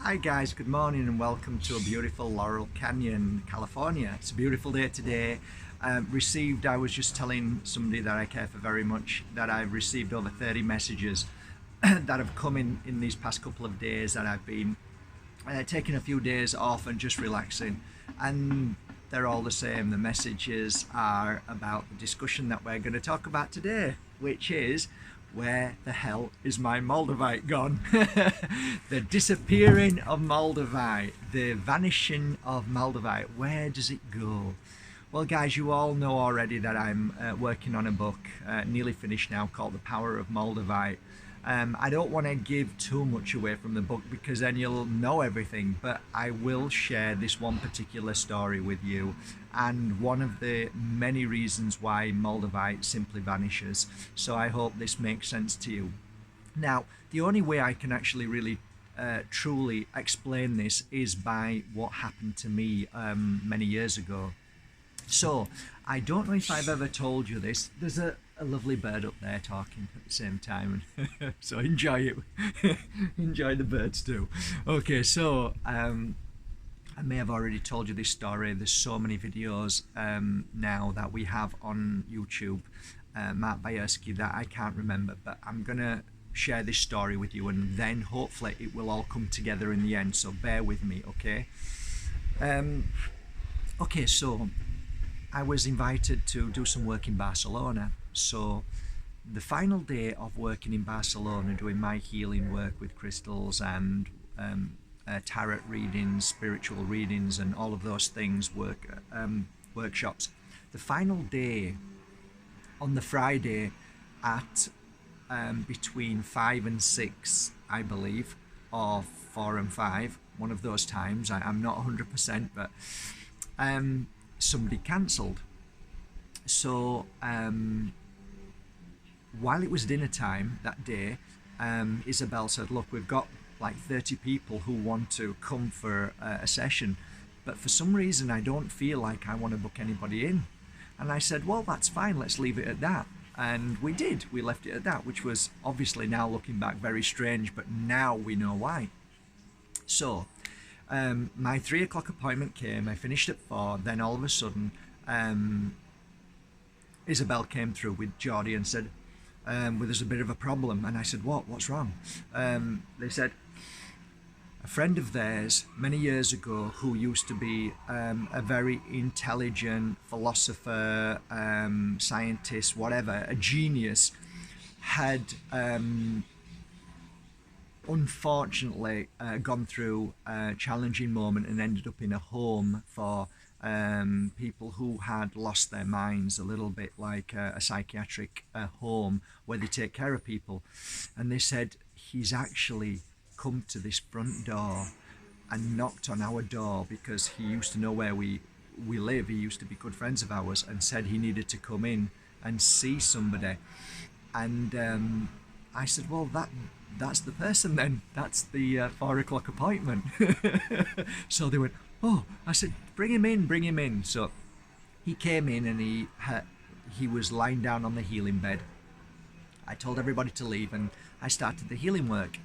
Hi guys, good morning and welcome to a beautiful Laurel Canyon, California. It's a beautiful day today. I was just telling somebody that I care for very much that I've received over 30 messages that have come in these past couple of days that I've been taking a few days off and just relaxing. And they're all the same. The messages are about the discussion that we're going to talk about today, which is where the hell is my Moldavite gone? The disappearing of Moldavite, the vanishing of Moldavite. Where does it go? Well, guys, you all know already that I'm working on a book, nearly finished now, called The Power of Moldavite. I don't want to give too much away from the book because then you'll know everything, but I will share this one particular story with you and one of the many reasons why Moldavite simply vanishes. So I hope this makes sense to you. Now, the only way I can actually really truly explain this is by what happened to me many years ago. So, I don't know if I've ever told you this. There's a lovely bird up there talking at the same time, so enjoy it. Enjoy the birds too. Okay, so I may have already told you this story. There's so many videos now that we have on YouTube, Mark Bayersky, that I can't remember, but I'm gonna share this story with you, and then hopefully it will all come together in the end. So bear with me, okay? Okay, so I was invited to do some work in Barcelona. So the final day of working in Barcelona, doing my healing work with crystals and tarot readings, spiritual readings, and all of those things, workshops. The final day, on the Friday at between 5 and 6, I believe, or 4 and 5, one of those times. I'm not 100%, but somebody cancelled. So while it was dinner time that day, Isabel said, look, we've got like 30 people who want to come for a session, but for some reason I don't feel like I want to book anybody in. And I said, well, that's fine, let's leave it at that. And we did. We left it at that, which was obviously, now looking back, very strange, but now we know why. So my 3 o'clock appointment came. I finished at 4. Then all of a sudden, Isabel came through with Geordie and said, well, there's a bit of a problem. And I said, what's wrong? They said, a friend of theirs many years ago, who used to be a very intelligent philosopher, scientist, whatever, a genius, had unfortunately gone through a challenging moment and ended up in a home for people who had lost their minds, a little bit like a psychiatric home where they take care of people. And they said he's actually come to this front door and knocked on our door because he used to know where we live. He used to be good friends of ours, and said he needed to come in and see somebody. And I said, well, that's the person then. That's the 4 o'clock appointment. So they went, oh. I said, bring him in. So he came in and he was lying down on the healing bed. I told everybody to leave and I started the healing work.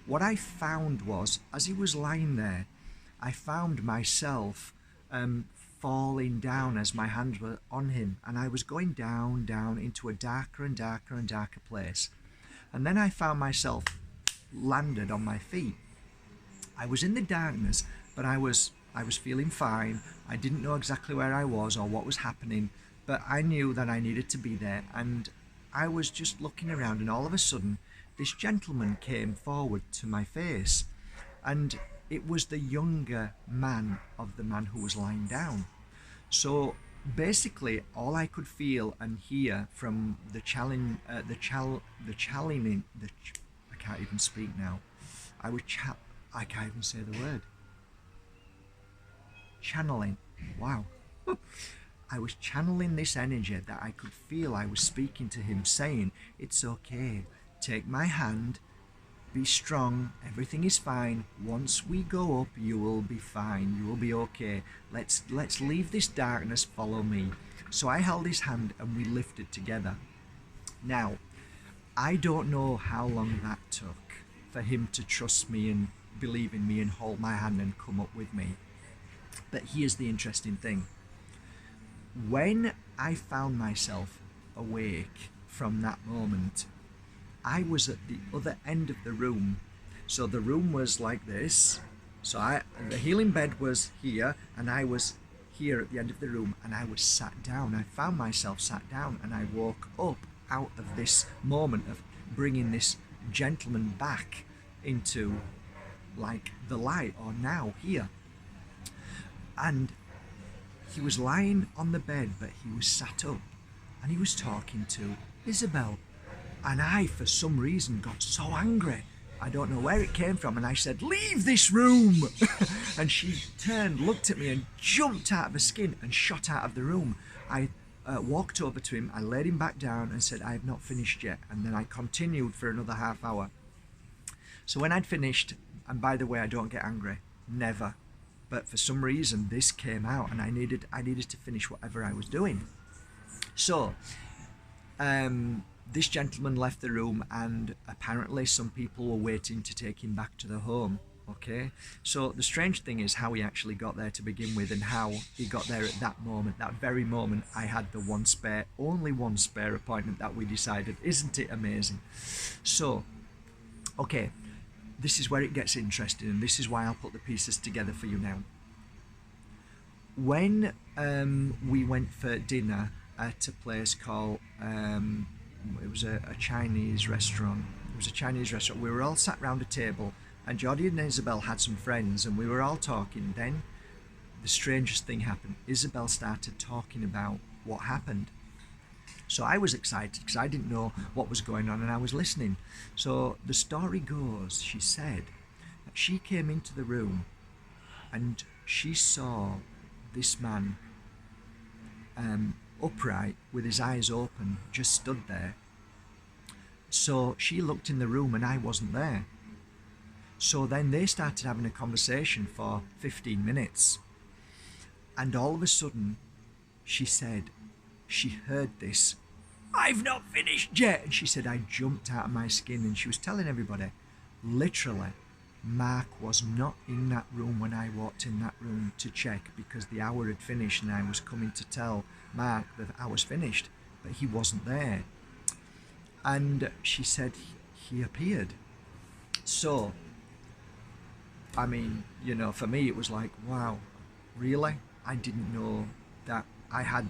What I found was, as he was lying there, I found myself falling down as my hands were on him, and I was going down into a darker and darker and darker place. And then I found myself landed on my feet. I was in the darkness, but I was feeling fine. I didn't know exactly where I was or what was happening, but I knew that I needed to be there. And I was just looking around, and all of a sudden this gentleman came forward to my face, and it was the younger man of the man who was lying down. So basically, all I could feel and hear from I can't even speak now. I can't even say the word. Channeling. Wow. I was channeling this energy that I could feel. I was speaking to him, saying, it's okay. Take my hand. Be strong. Everything is fine. Once we go up, you will be fine. You will be okay. Let's leave this darkness. Follow me. So I held his hand and we lifted together. Now, I don't know how long that took for him to trust me and believe in me and hold my hand and come up with me. But here's the interesting thing. When I found myself awake from that moment, I was at the other end of the room. So the room was like this. So the healing bed was here, and I was here at the end of the room, and I was sat down. I found myself sat down, and I woke up out of this moment of bringing this gentleman back into like the light, or now here. And he was lying on the bed, but he was sat up, and he was talking to Isabel. And I, for some reason, got so angry. I don't know where it came from, and I said, "Leave this room!" And she turned, looked at me, and jumped out of her skin and shot out of the room. I walked over to him, I laid him back down and said, "I have not finished yet." And then I continued for another half hour. So when I'd finished, and by the way, I don't get angry, never. But for some reason, this came out, and I needed to finish whatever I was doing. So, this gentleman left the room, and apparently some people were waiting to take him back to the home. Okay, so the strange thing is how he actually got there to begin with, and how he got there at that moment, that very moment. I had the only one spare appointment that we decided. Isn't it amazing? So, okay, this is where it gets interesting, and this is why I'll put the pieces together for you now. When we went for dinner at a place called, it was a Chinese restaurant. It was a Chinese restaurant. We were all sat round a table, and Jodie and Isabel had some friends, and we were all talking. Then the strangest thing happened. Isabel started talking about what happened. So I was excited because I didn't know what was going on, and I was listening. So the story goes, she said that she came into the room and she saw this man upright with his eyes open, just stood there. So she looked in the room and I wasn't there. So then they started having a conversation for 15 minutes. And all of a sudden, she said, she heard this, "I've not finished yet." And she said, I jumped out of my skin, and she was telling everybody, literally, Mark was not in that room when I walked in that room to check, because the hour had finished and I was coming to tell Mark that I was finished, but he wasn't there. And she said he appeared. So, I mean, you know, for me it was like, wow, really? I didn't know that I had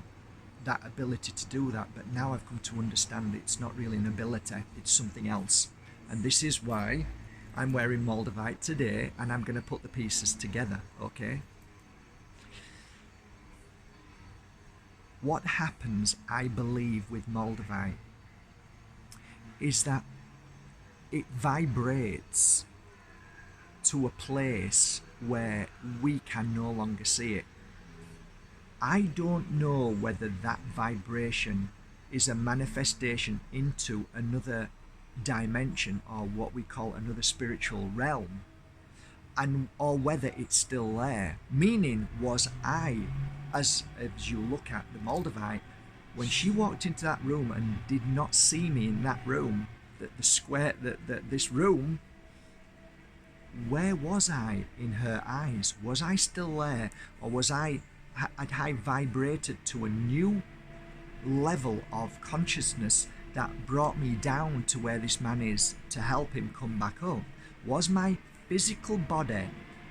that ability to do that, but now I've come to understand it's not really an ability, it's something else. And this is why I'm wearing Moldavite today, and I'm going to put the pieces together, okay? What happens, I believe, with Moldavite is that it vibrates to a place where we can no longer see it. I don't know whether that vibration is a manifestation into another dimension, or what we call another spiritual realm, and or whether it's still there. Meaning, was I, as you look at the Moldavite, when she walked into that room and did not see me in that room, this room, where was I in her eyes? Was I still there, or had I vibrated to a new level of consciousness that brought me down to where this man is to help him come back up? Was my physical body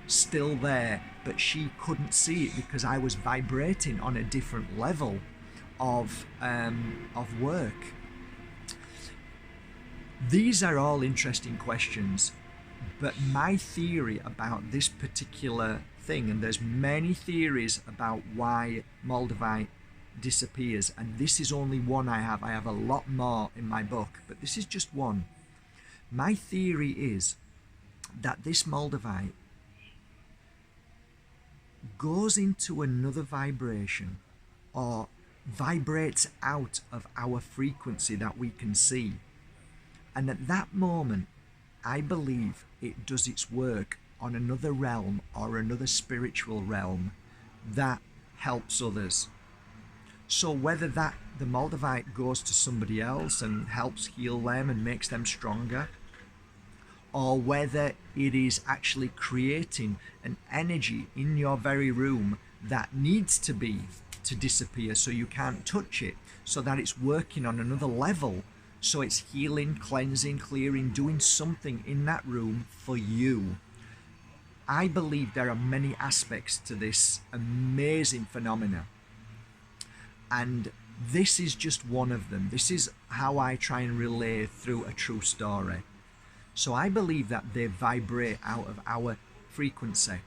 still there, but she couldn't see it because I was vibrating on a different level of work? These are all interesting questions, but my theory about this particular thing, and there's many theories about why Moldavite disappears, and this is only one I have a lot more in my book, but this is just one. My theory is that this Moldavite goes into another vibration, or vibrates out of our frequency that we can see, and at that moment I believe it does its work on another realm or another spiritual realm that helps others. So whether the Moldavite goes to somebody else and helps heal them and makes them stronger, or whether it is actually creating an energy in your very room that needs to disappear, so you can't touch it, so that it's working on another level, so it's healing, cleansing, clearing, doing something in that room for you. I believe there are many aspects to this amazing phenomena, and this is just one of them. This is how I try and relay through a true story. So I believe that they vibrate out of our frequency.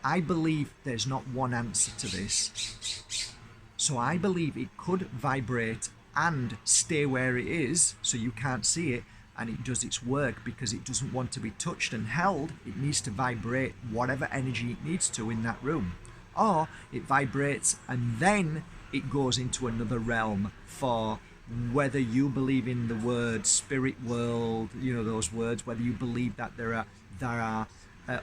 I believe there's not one answer to this. So I believe it could vibrate and stay where it is, so you can't see it, and it does its work because it doesn't want to be touched and held. It needs to vibrate whatever energy it needs to in that room. Or it vibrates and then it goes into another realm, for whether you believe in the word spirit world, those words, whether you believe that there are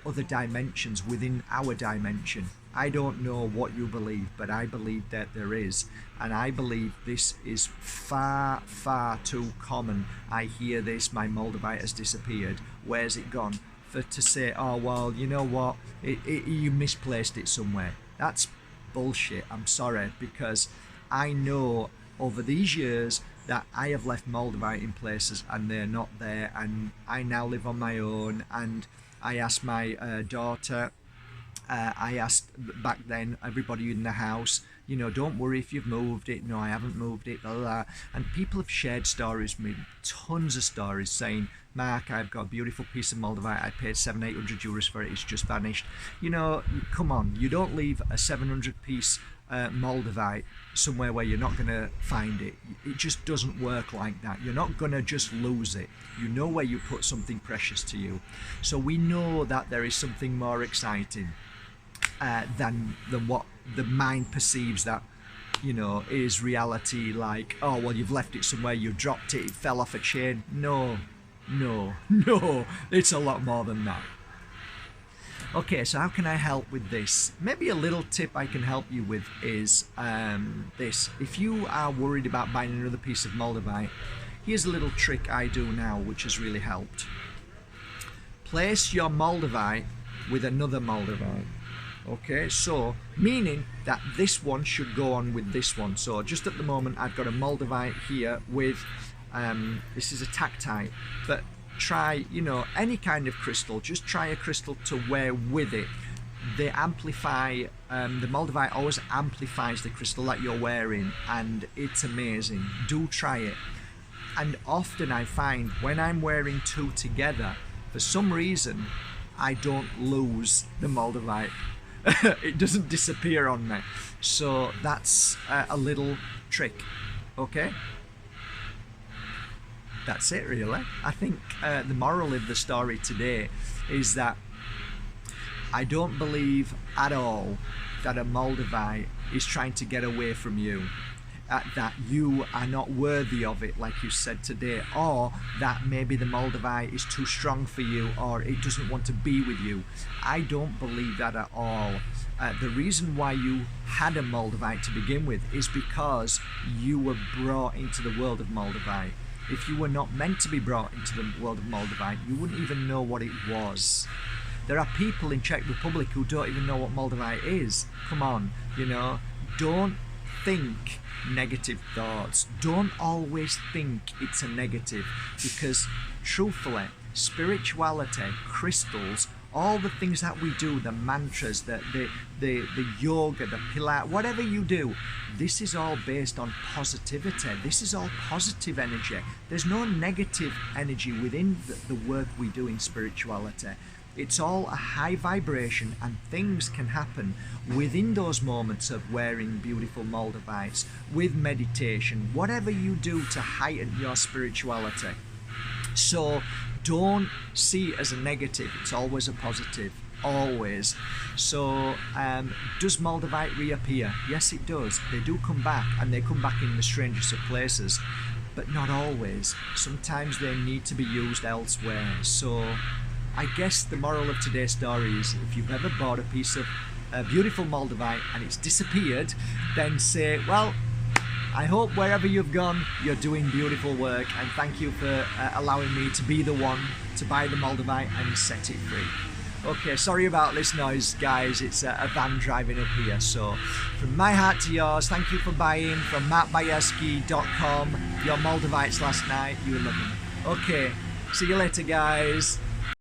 other dimensions within our dimension. I don't know what you believe, but I believe that there is, and I believe this is far, far too common. I hear this, my Moldavite has disappeared, where's it gone? To say, oh well, you know what, you misplaced it somewhere. That's bullshit, I'm sorry, because I know over these years that I have left Moldavite in places and they're not there, and I now live on my own. And I asked my daughter, I asked back then everybody in the house, don't worry if you've moved it. No, I haven't moved it, blah, blah, blah. And people have shared stories with me, tons of stories, saying, Mark, I've got a beautiful piece of Moldavite, I paid 700-800 euros for it, it's just vanished. Come on, you don't leave a 700 piece Moldavite somewhere where you're not going to find it. It just doesn't work like that. You're not going to just lose it. You know where you put something precious to you. So we know that there is something more exciting than what the mind perceives that is reality. Like, oh well, you've left it somewhere, you dropped it, it fell off a chain. No, it's a lot more than that. Okay, so how can I help with this? Maybe a little tip I can help you with is this. If you are worried about buying another piece of Moldavite, here's a little trick I do now which has really helped. Place your Moldavite with another Moldavite. Okay, so meaning that this one should go on with this one. So just at the moment I've got a Moldavite here with, this is a tactite, but try, any kind of crystal, just try a crystal to wear with it. They amplify, the Moldavite always amplifies the crystal that you're wearing, and it's amazing. Do try it. And often I find when I'm wearing two together, for some reason, I don't lose the Moldavite. It doesn't disappear on me. So that's a little trick, okay? That's it really. I think the moral of the story today is that I don't believe at all that a Moldavite is trying to get away from you, that you are not worthy of it, like you said today, or that maybe the Moldavite is too strong for you, or it doesn't want to be with you. I don't believe that at all. The reason why you had a Moldavite to begin with is because you were brought into the world of Moldavite. If you were not meant to be brought into the world of Moldavite, you wouldn't even know what it was. There are people in Czech Republic who don't even know what Moldavite is. Come on, don't think negative thoughts. Don't always think it's a negative, because truthfully, spirituality, crystals, all the things that we do, the mantras, the yoga, the pilates, whatever you do, this is all based on positivity. This is all positive energy. There's no negative energy within the work we do in spirituality. It's all a high vibration, and things can happen within those moments of wearing beautiful Moldavites, with meditation, whatever you do to heighten your spirituality. So don't see it as a negative, it's always a positive, always. So does Moldavite reappear? Yes, it does. They do come back, and they come back in the strangest of places, but not always. Sometimes they need to be used elsewhere. So I guess the moral of today's story is, if you've ever bought a piece of beautiful Moldavite and it's disappeared, then say, well, I hope wherever you've gone, you're doing beautiful work, and thank you for allowing me to be the one to buy the Moldavite and set it free. Okay, sorry about this noise, guys. It's a van driving up here. So, from my heart to yours, thank you for buying from mattbayersky.com your Moldavites last night. You were loving it. Okay, see you later, guys.